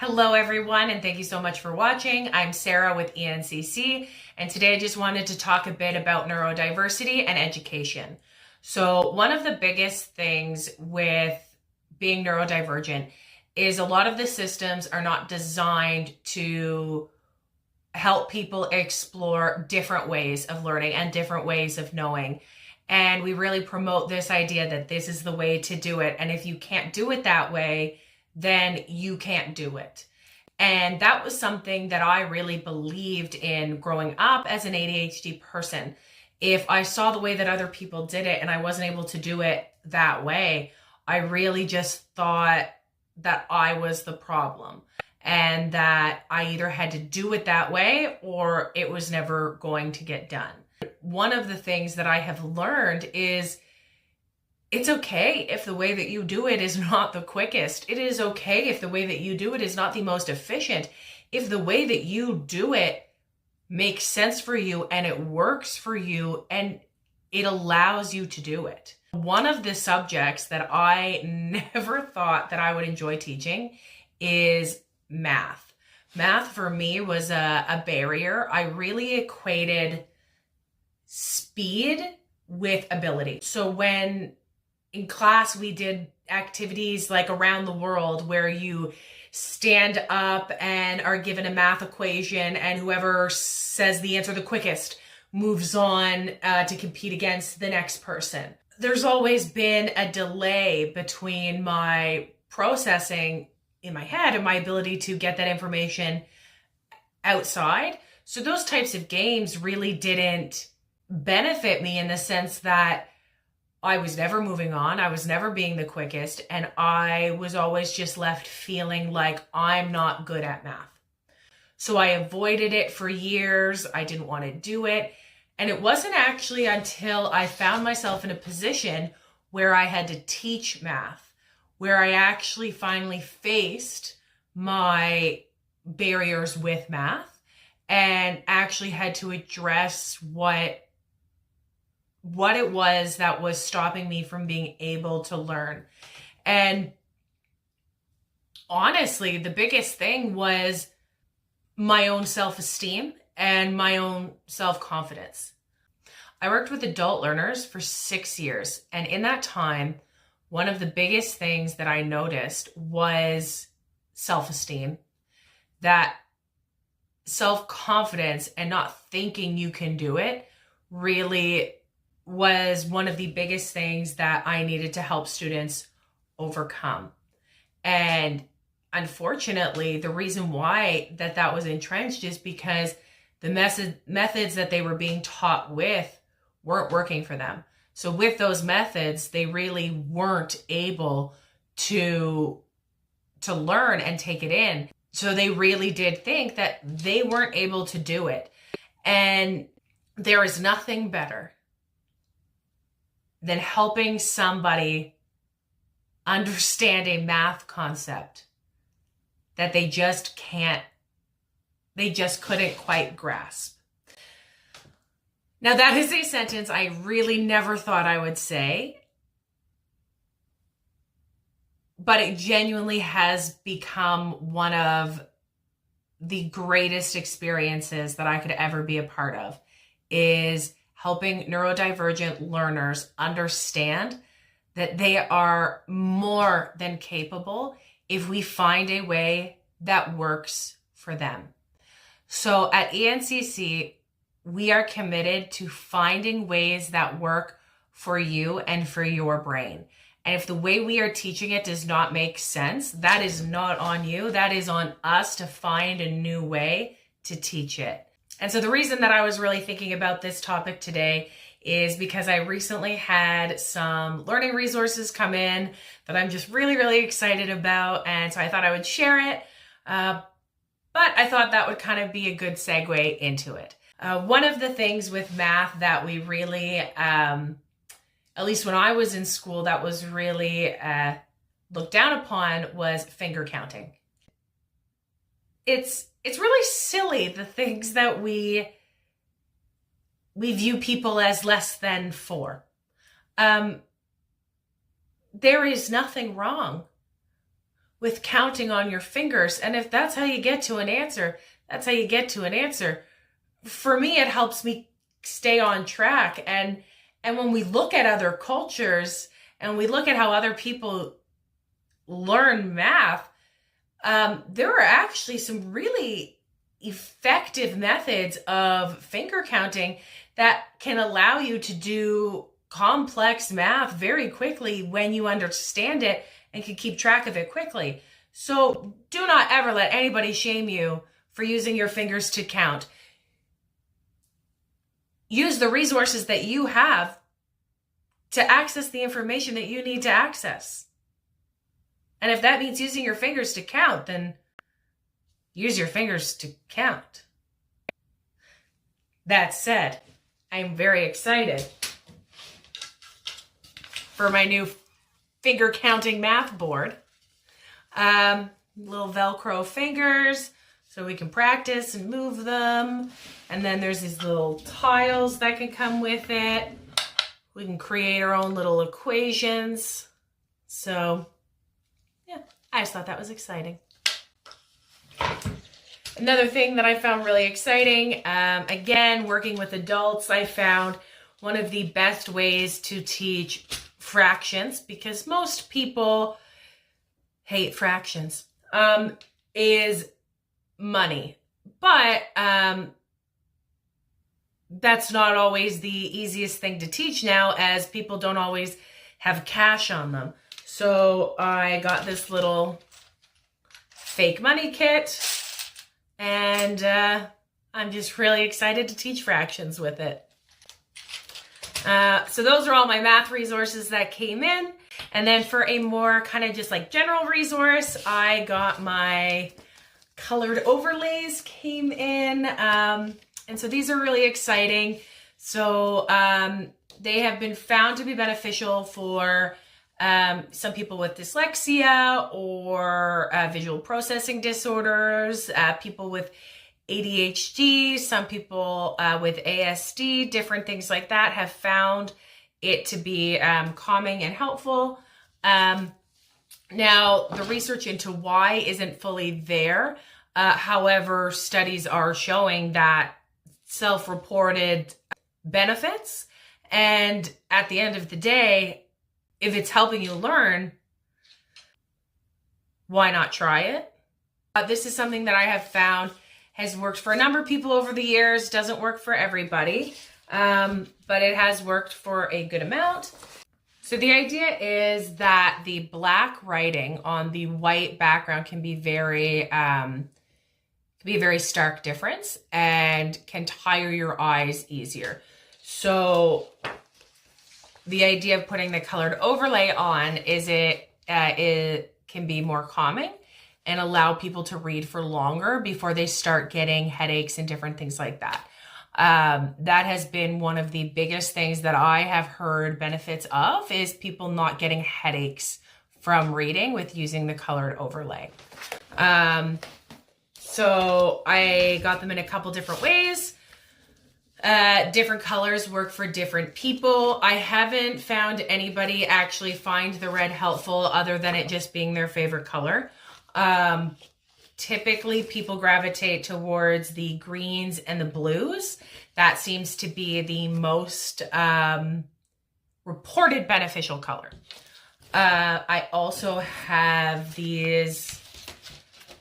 Hello everyone, and thank you so much for watching. I'm Sarah with encc, and today I just wanted to talk a bit about neurodiversity and education. So one of the biggest things with being neurodivergent is a lot of the systems are not designed to help people explore different ways of learning and different ways of knowing. And we really promote this idea that this is the way to do it. And if you can't do it that way, then you can't do it. And that was something that I really believed in growing up as an ADHD person. If I saw the way that other people did it and I wasn't able to do it that way, I really just thought that I was the problem and that I either had to do it that way or it was never going to get done. One of the things that I have learned is it's okay if the way that you do it is not the quickest. It is okay if the way that you do it is not the most efficient. If the way that you do it makes sense for you and it works for you and it allows you to do it. One of the subjects that I never thought that I would enjoy teaching is math. Math for me was a barrier. I really equated speed with ability. So when in class we did activities like around the world where you stand up and are given a math equation and whoever says the answer the quickest moves on to compete against the next person. There's always been a delay between my processing in my head and my ability to get that information outside. So those types of games really didn't benefit me in the sense that I was never moving on, I was never being the quickest, and I was always just left feeling like I'm not good at math. So I avoided it for years. I didn't want to do it. And it wasn't actually until I found myself in a position where I had to teach math, where I actually finally faced my barriers with math and actually had to address what it was that was stopping me from being able to learn. And honestly, the biggest thing was my own self-esteem and my own self-confidence. I worked with adult learners for 6 years. And in that time, one of the biggest things that I noticed was self-esteem, that self-confidence and not thinking you can do it really was one of the biggest things that I needed to help students overcome. And unfortunately, the reason why that was entrenched is because the methods that they were being taught with weren't working for them. So with those methods, they really weren't able to learn and take it in. So they really did think that they weren't able to do it. And there is nothing better than helping somebody understand a math concept that they just couldn't quite grasp. Now that is a sentence I really never thought I would say, but it genuinely has become one of the greatest experiences that I could ever be a part of, is helping neurodivergent learners understand that they are more than capable if we find a way that works for them. So at encc, we are committed to finding ways that work for you and for your brain. And if the way we are teaching it does not make sense, that is not on you. That is on us to find a new way to teach it. And so the reason that I was really thinking about this topic today is because I recently had some learning resources come in that I'm just really, really excited about. And so I thought I would share it. But I thought that would kind of be a good segue into it. One of the things with math that we really, at least when I was in school, that was really looked down upon was finger counting. It's really silly, the things that we view people as less than for. There is nothing wrong with counting on your fingers. And if that's how you get to an answer, that's how you get to an answer. For me, it helps me stay on track. And when we look at other cultures and we look at how other people learn math, there are actually some really effective methods of finger counting that can allow you to do complex math very quickly when you understand it and can keep track of it quickly. So do not ever let anybody shame you for using your fingers to count. Use the resources that you have to access the information that you need to access. And if that means using your fingers to count, then use your fingers to count. That said, I'm very excited for my new finger counting math board. Little Velcro fingers so we can practice and move them. And then there's these little tiles that can come with it. We can create our own little equations. So yeah, I just thought that was exciting. Another thing that I found really exciting, again, working with adults, I found one of the best ways to teach fractions, because most people hate fractions, is money. But that's not always the easiest thing to teach now, as people don't always have cash on them. So I got this little fake money kit, and I'm just really excited to teach fractions with it. So those are all my math resources that came in. And then for a more kind of just like general resource, I got my colored overlays came in. And so these are really exciting. So they have been found to be beneficial for some people with dyslexia or visual processing disorders, people with ADHD, some people with ASD, different things like that have found it to be calming and helpful. Now, the research into why isn't fully there. However, studies are showing that self-reported benefits. And at the end of the day, if it's helping you learn, why not try it? This is something that I have found has worked for a number of people over the years. Doesn't work for everybody, but it has worked for a good amount. So the idea is that the black writing on the white background can be a very stark difference and can tire your eyes easier. So the idea of putting the colored overlay on is it can be more calming and allow people to read for longer before they start getting headaches and different things like that. That has been one of the biggest things that I have heard benefits of, is people not getting headaches from reading with using the colored overlay. So I got them in a couple different ways. Different colors work for different people. I haven't found anybody actually find the red helpful other than it just being their favorite color. Typically people gravitate towards the greens and the blues. That seems to be the most reported beneficial color. I also have these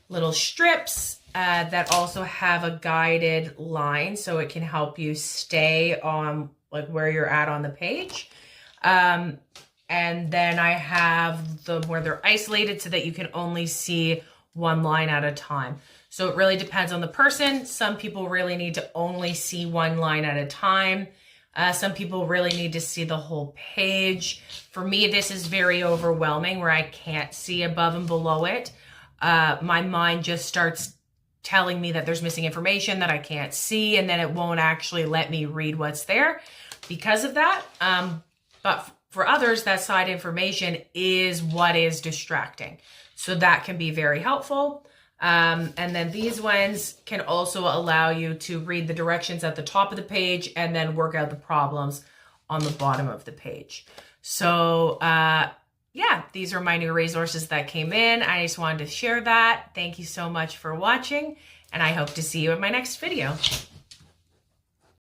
little strips that also have a guided line, so it can help you stay on like where you're at on the page. And then I have them where they're isolated so that you can only see one line at a time. So it really depends on the person. Some people really need to only see one line at a time. Some people really need to see the whole page. For me, this is very overwhelming where I can't see above and below it. My mind just starts telling me that there's missing information that I can't see, and then it won't actually let me read what's there because of that. But for others, that side information is what is distracting. So that can be very helpful. And then these ones can also allow you to read the directions at the top of the page and then work out the problems on the bottom of the page. So yeah, these are my new resources that came in. I just wanted to share that. Thank you so much for watching, and I hope to see you in my next video.